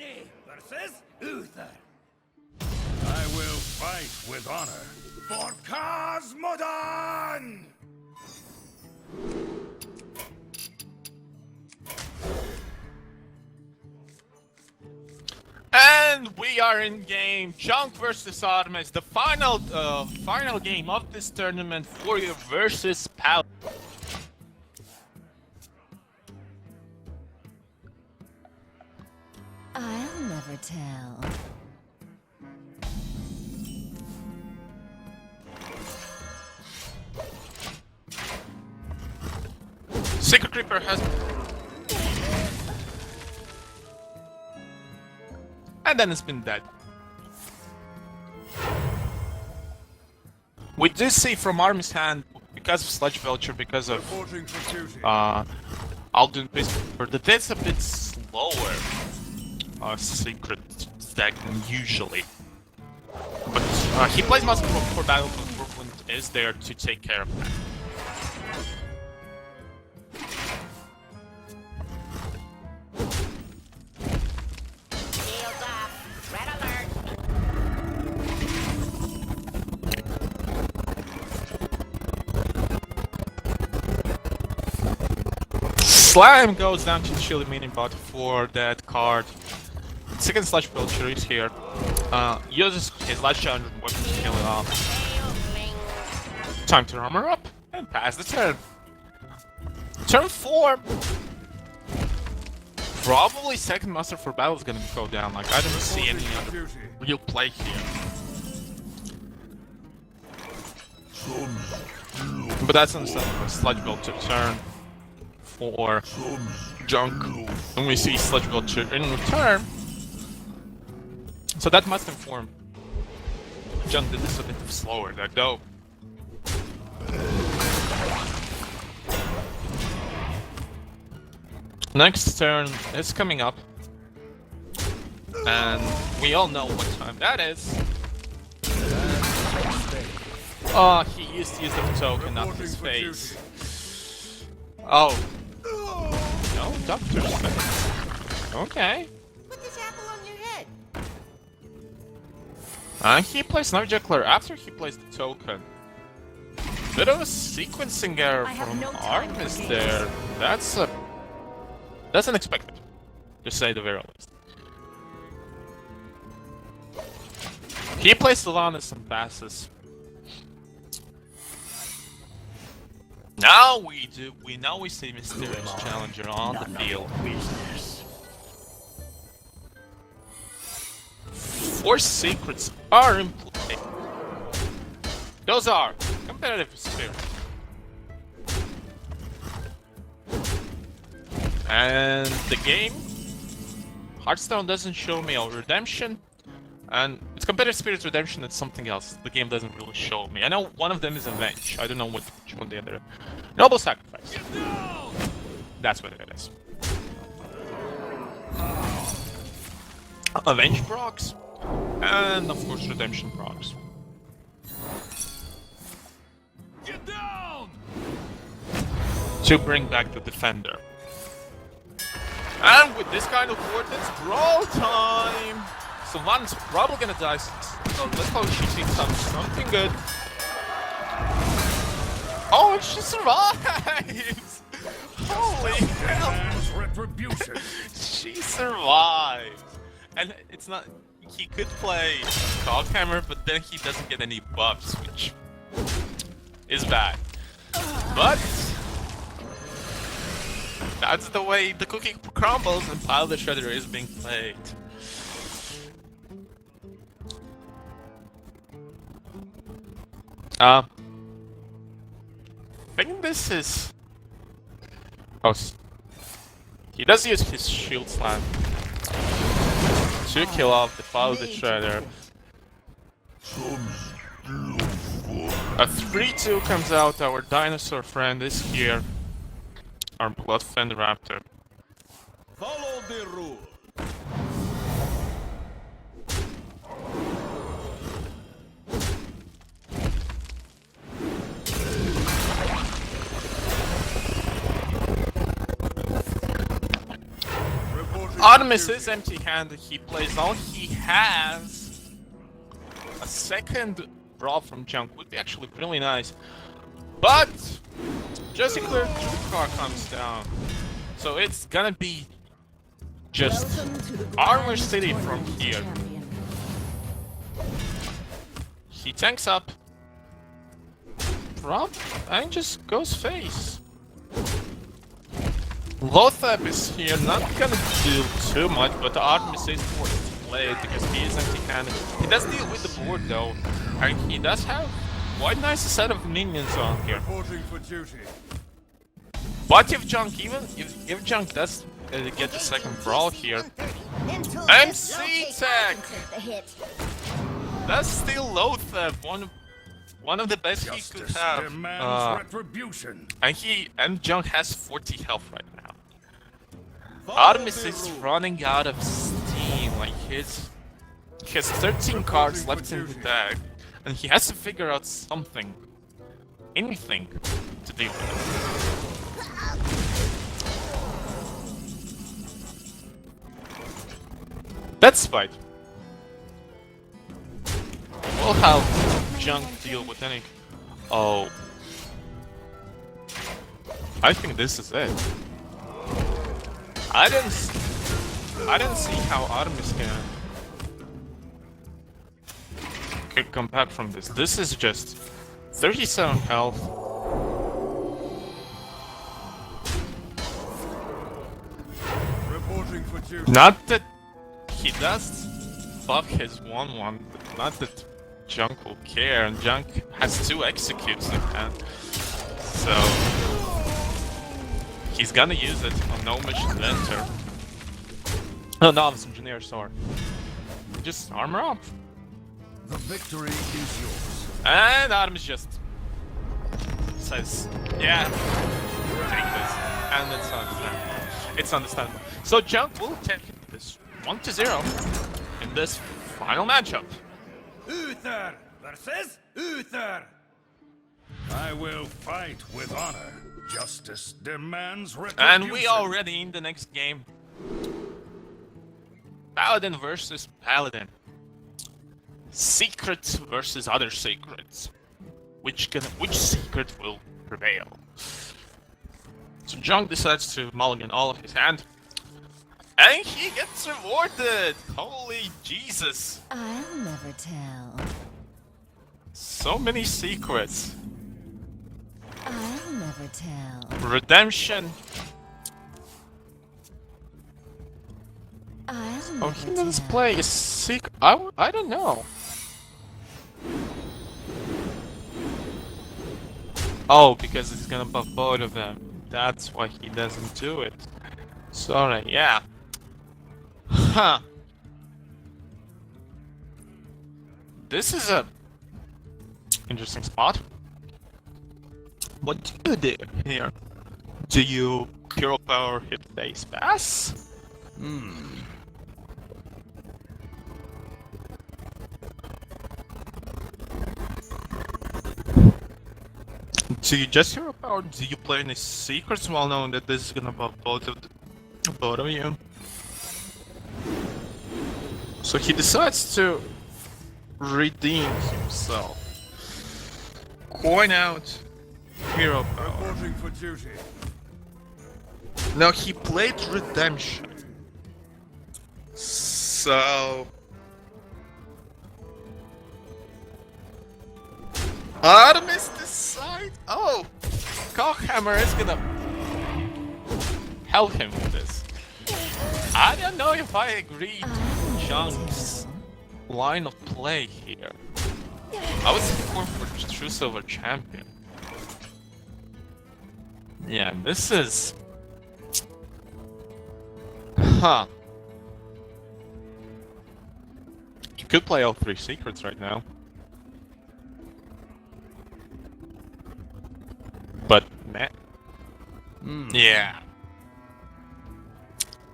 Omni versus Uther. I will fight with honor for Cosmodon! And we are in game. Junk versus Armis, the final game of this tournament. Warrior versus Pal. I'll never tell. Secret Creeper has... And then it's been dead. We did see from Armis' hand, because of Sludge Vulture, because of Aldun Pistol, that it's a bit slower Secret deck than usually. But he plays Master for Battle, but Brooklyn is there to take care of that. Slime goes down to the Chili Mini bot for that card. Second Sludge Vulture is here. Uses his last challenge weapon to kill it off. Time to armor up and pass the turn. Turn 4. Probably second Master for Battle is gonna go down. Like, I don't see any other real play here. But that's understandable. Sludge Vulture turn for Junk, and we see Sludge Vulture in return. So that must inform Junk that this is a bit slower deck though. Next turn is coming up, and we all know what time that is. Oh, he used to use the token on his face. Oh. No, Doctor's face. Okay. Put this apple on your head. He plays Knucklejuggler after he plays the token. Bit of a sequencing error from Armis there. That's unexpected, to say the very least. He plays Solanas and passes. Now we see Mysterious Challenger on the field. 4 secrets are in play. Those are competitive spirit. And the game, Hearthstone doesn't show me a redemption, and it's competitive spirit redemption. It's something else. The game doesn't really show me. I know one of them is Avenge. I don't know which one the other. Noble Sacrifice. That's what it is. Avenge procs, and of course redemption procs. Get down! To bring back the defender. And with this kind of board, it's brawl time! Someone's probably gonna die, so let's hope she sees something good. Oh, and she survives! Holy hell! Retribution. She survives! And it's not... He could play Coghammer, but then he doesn't get any buffs, which is bad. But that's the way the cookie crumbles and Pile the Shredder is being played. I think this is... Oh, he does use his Shield Slam to kill off the Pile the Shredder. A 3-2 comes out, our dinosaur friend is here. Our Bloodfend Raptor. Follow the rule. Armis is empty-handed. He plays all he has. A second brawl from Junk would be actually really nice. But just a clear 2-car comes down. So it's gonna be just Armor City from here. He tanks up. Rob and just goes face. Lothab is here, not gonna do too much, but Armis is forced to play it because he is empty-handed. He does deal with the board though, and he does have quite a nice set of minions on here. Reporting for duty. But if Junk if Junk does get the second brawl here, MC Tech! That's still Lothab, one of the best he could Justice have. demands retribution. And Junk has 40 health right now. Armis is running out of steam, like he has 13 cards left in the deck, and he has to figure out something, anything, to deal with it. That's fine. We'll have Junk deal with any... Oh. I think this is it. I didn't see how Armis could come back from this. This is just 37 health. Reporting for duty. Not that he does buff his 1-1, but not that Junk will care, and Junk has 2 executes in hand. So he's gonna use it on no mission to enter. Oh, Novice Engineer, sorry. Just armor up. The victory is yours. And Armis just says, yeah, take this. And it's understandable. It's understandable. So Junk will take this 1-0 in this final matchup. Uther versus Uther. I will fight with honor. Justice demands retribution. And we already in the next game. Paladin versus Paladin. Secret versus other secrets. Which secret will prevail? So Junk decides to mulligan all of his hand. And he gets rewarded! Holy Jesus! I'll never tell. So many secrets. I'll never tell. Redemption. I'll Oh, never he doesn't tell. play a secret. I don't know. Oh, because it's gonna buff both of them. That's why he doesn't do it. Sorry, yeah. Huh. This is a interesting spot. What do you do here? Do you hero power hit face pass? Do you just hero power? Do you play any secrets while knowing that this is gonna buff both of you? So he decides to redeem himself. Coin out hero power. Reporting for duty. Now he played redemption. So Armis decide. Oh, Cockhammer is gonna help him with this. I don't know if I agree to Junk's line of play here. I was going for True Silver Champion. Yeah, this is... Huh. You could play all 3 secrets right now. But, man. Yeah.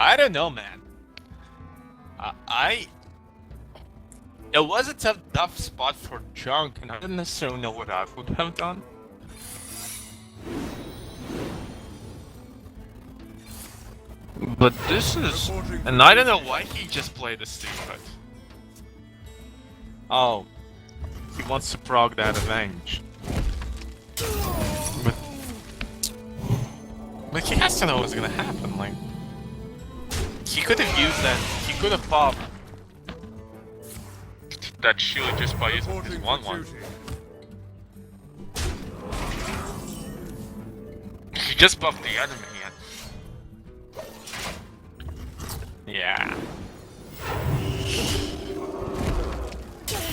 I don't know, man. It was a tough spot for Junk, and I didn't necessarily know what I would have done. But this is... And I don't know why he just played the stupid. Oh. He wants to prog that avenge. But he has to know what's gonna happen, like... He could have used that, he could have popped that shield just by using his 1-1. He just buffed the enemy and... Yeah.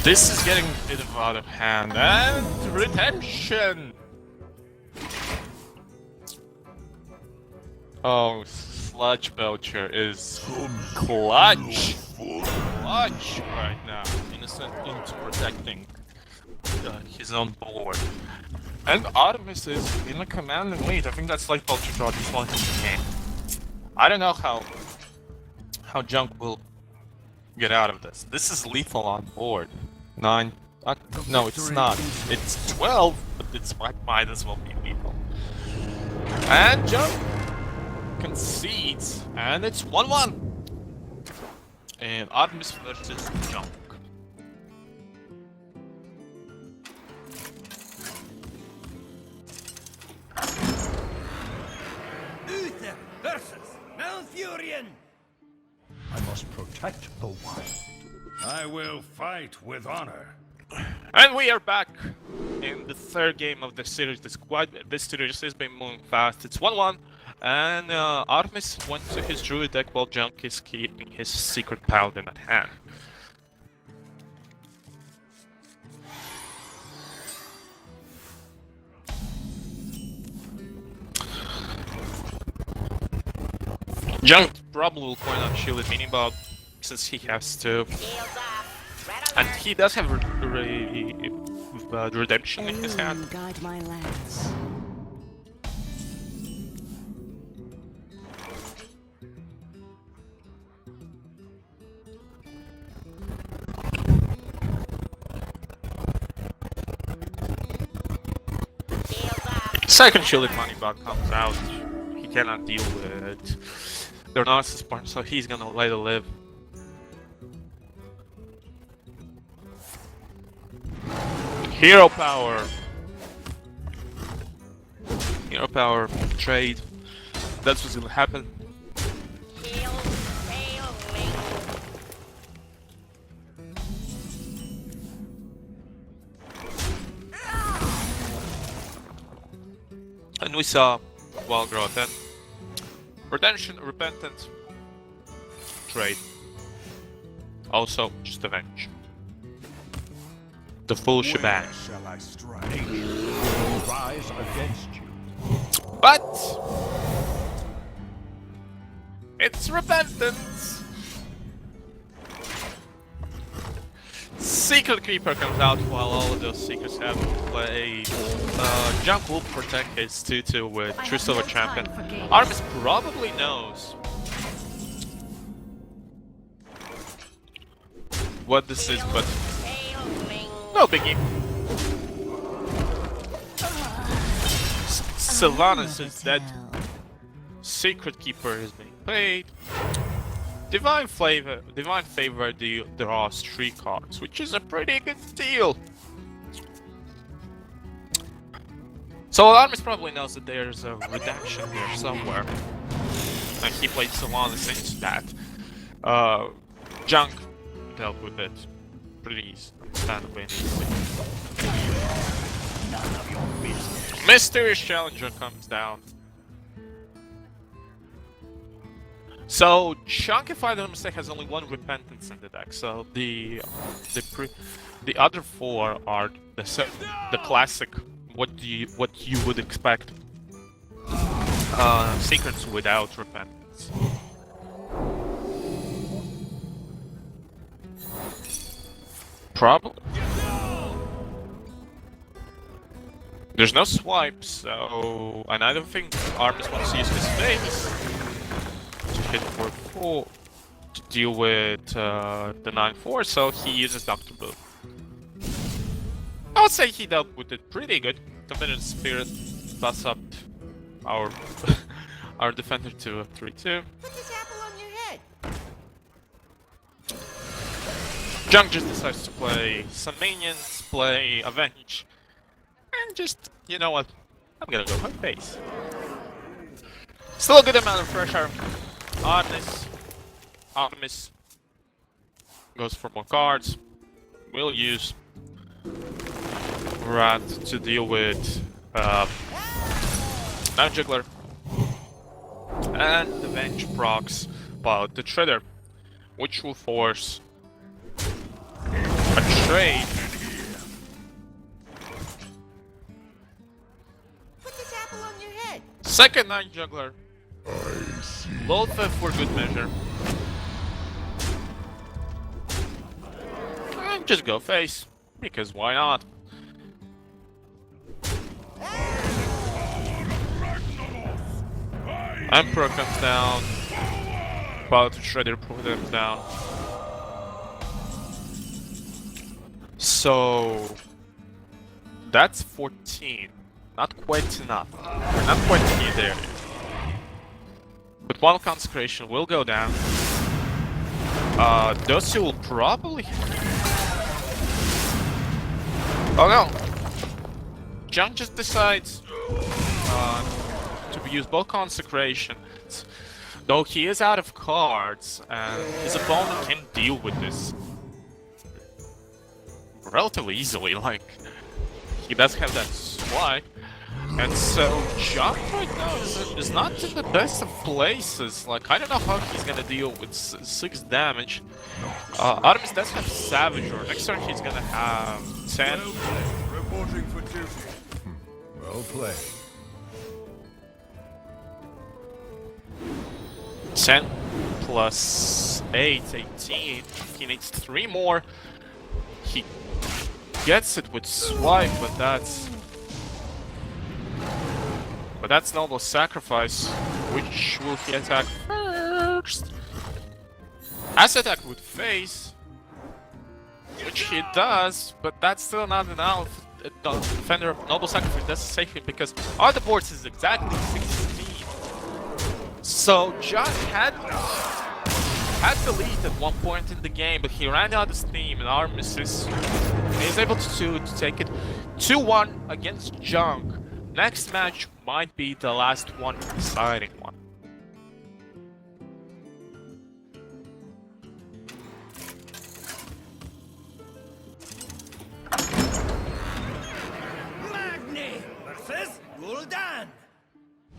This is getting a bit out of hand, and retention! Oh, Sludge Belcher is clutch! Clutch right now. Innocent into protecting his own board. And Armis is in a commanding lead. I think that's like Belcher draw just wanting to game. I don't know how Junk will get out of this. This is lethal on board. 9. No, it's not. It's 12, but it's might as well be lethal. And Junk concedes, and it's 1-1. And Armis versus Junk. Uther versus Malfurion. I must protect the one. I will fight with honor. And we are back in the third game of the series. This series has been moving fast. It's 1-1, and Armis went to his druid deck while Junk is keeping his secret paladin at hand. Junk probably will coin out shielded mini bot since he has to. And he does have redemption in his hand. Guide my lance. Second shielded money bot comes out. He cannot deal with their Narcissus point, so he's gonna let it live. Hero power! Hero power, trade. That's what's gonna happen. And we saw Wild Growth then. Redemption, Repentance, trade. Also, just avenge. The full shebang. Shall I strike? Rise against you. But it's Repentance. Secret Keeper comes out while all of those secrets have played. Junk will protect his 2-2 with True Silver Champion. Armis probably knows what this is, but no biggie. Sylvanas is dead. Secret Keeper is being played. Divine Favor draws 3 cards, which is a pretty good deal. So Armis probably knows that there's a redemption here somewhere. And he played Sylvanas into that. Junk dealt with it pretty understandably and easily. None of your business. Mysterious Challenger comes down. So, Chunk, if I don't mistake, has only 1 Repentance in the deck. So the other 4 are the classic, what you would expect, secrets without Repentance. Probably. There's no swipe, so, and I don't think Armis wants to use his face to hit for 4 to deal with the 9-4, so he uses Dr. Boo. I would say he dealt with it pretty good. Committed Spirit, pass up our our defender to a 3-2. Put this apple on your head. Junk just decides to play some minions, play Avenge, and just, you know what, I'm gonna go high pace. Still a good amount of pressure. Armis goes for more cards. We'll use Rat to deal with Knife Juggler. And Avenge procs about the Shredder, which will force a trade. Put this apple on your head. Second Knife Juggler. Load 5 for good measure. And just go face, because why not? Emperor comes down. About to Shredder put them down. So that's 14. Not quite enough. We're not quite near there. But one consecration will go down. Those two will probably. Oh no! Junk just decides to use both consecrations. Though he is out of cards, and his opponent can deal with this relatively easily. He does have that swipe. And so, Junk right now is not in the best of places. I don't know how he's gonna deal with 6 damage. Armis does have Savage, or next turn he's gonna have 10. Reporting for duty. Well played. 10 plus 8, 18. He needs 3 more. He gets it with swipe, but that's Noble Sacrifice. Which will he attack first? As attack with face, which he does, but that's still not enough. The defender of Noble Sacrifice doesn't save him because on the boards is exactly 16. So John had the lead at one point in the game, but he ran out of steam and Armis is able to take it 2-1 against Junk. Next match might be the last one, deciding one. Magni versus Gul'dan.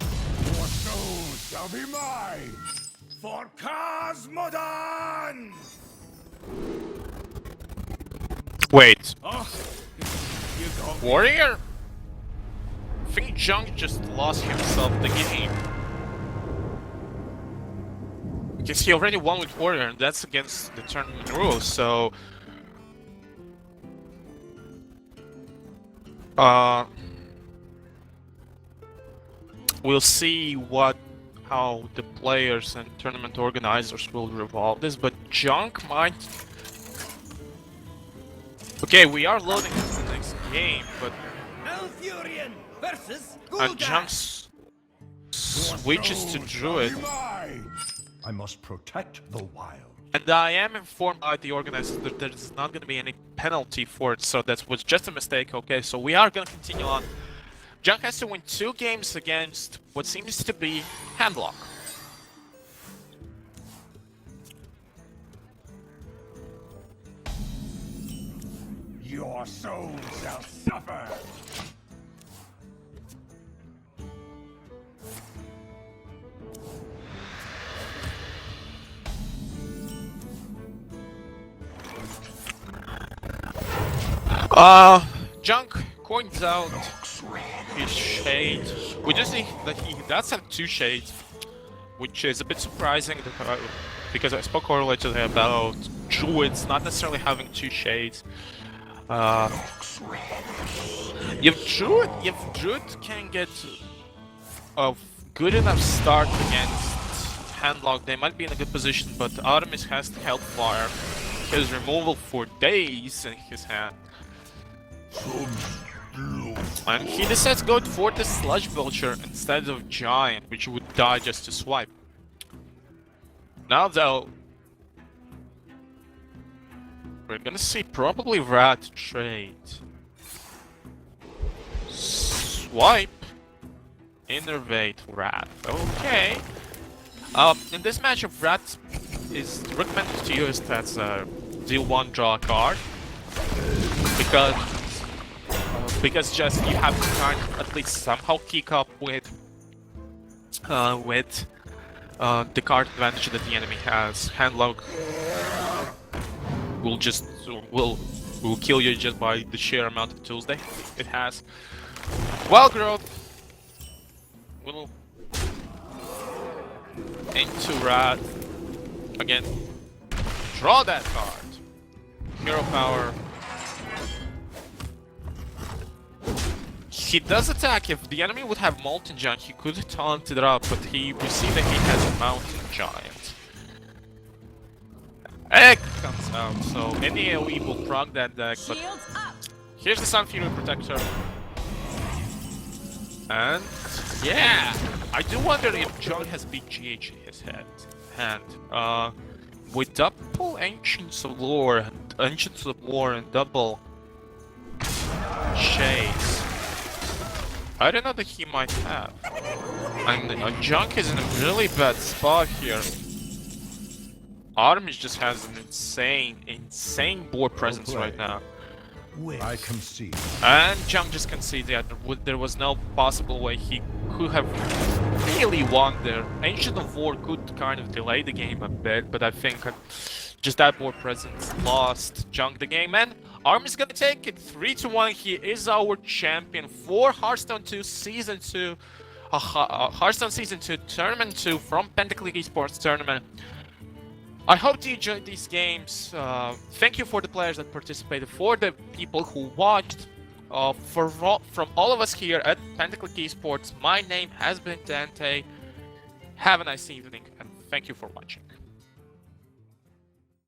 Your soul shall be mine for Cosmodon. Wait, Oh, you got Warrior? I think Junk just lost himself the game. Because he already won with Warrior, and that's against the tournament rules, so... we'll see how the players and tournament organizers will revolve this, but Junk might... Okay, we are loading into the next game, but... Malfurion versus And Gul'dan. Junk switches to Druid. I must protect the wild. And I am informed by the organizers that there's not going to be any penalty for it, so that was just a mistake. Okay, so we are going to continue on. Junk has to win 2 games against what seems to be Handlock. Your soul shall suffer. Junk coins out his shade. We do see that he does have 2 shades, which is a bit surprising because I spoke earlier today about druids not necessarily having 2 shades. If Druid can get a good enough start against Handlock, they might be in a good position, but Armis has the Hellfire, his removal for days in his hand. And he decides to go for the Sludge Vulture instead of Giant, which would die just to swipe. Now though, we're gonna see probably Rat trade. Swipe. Innervate Rat. Okay. In this matchup, Rat is recommended to use as a deal one draw card because just you have to kind of at least somehow keep up with the card advantage that the enemy has. Handlock will just will kill you just by the sheer amount of tools it has. Wild Growth will into Rat again. Draw that card. Hero Power. He does attack. If the enemy would have Molten Giant, he could taunt it up, but we see that he has a Mountain Giant. Egg comes out, so any AoE will proc that deck, but here's the Sun Fury Protector. And yeah, I do wonder if John has big GH in his hand. With double Ancients of War and double Shades, I don't know that he might have. And Junk is in a really bad spot here. Armis just has an insane board presence right now. I concede. And Junk just conceded that there was no possible way he could have really won there. Ancient of War could kind of delay the game a bit, but I think just that board presence lost Junk the game. And Armis is gonna take it 3-1. He is our champion for Hearthstone 2 Season 2. Hearthstone Season 2 Tournament 2 from Pentaclick eSports Tournament. I hope you enjoyed these games. Thank you for the players that participated, for the people who watched. From all of us here at Pentaclick eSports, my name has been Dante. Have a nice evening, and thank you for watching.